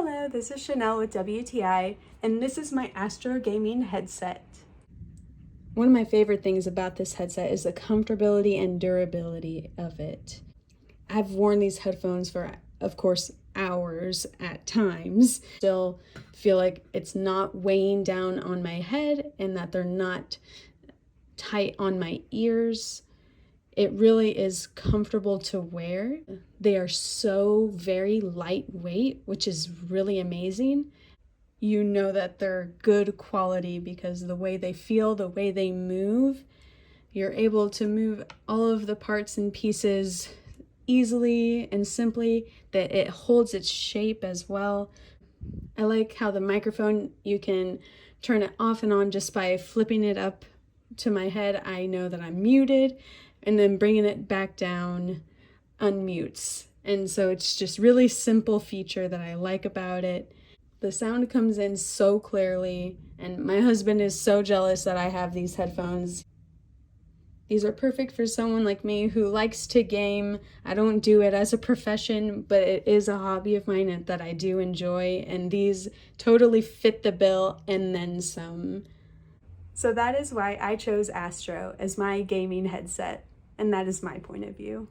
Hello, this is Chanel with WTI, and this is my ASTRO Gaming headset. One of my favorite things about this headset is the comfortability and durability of it. I've worn these headphones for, of course, hours at times. Still feel like it's not weighing down on my head and that they're not tight on my ears. It really is comfortable to wear. They are so very lightweight, which is really amazing. You know that they're good quality because the way they feel, the way they move, you're able to move all of the parts and pieces easily and simply, that it holds its shape as well. I like how the microphone, you can turn it off and on just by flipping it up to my head. I know that I'm muted, and then bringing it back down unmutes. And so it's just really simple feature that I like about it. The sound comes in so clearly, and my husband is so jealous that I have these headphones. These are perfect for someone like me who likes to game. I don't do it as a profession, but it is a hobby of mine that I do enjoy, and these totally fit the bill and then some. So that is why I chose ASTRO as my gaming headset, and that is my point of view.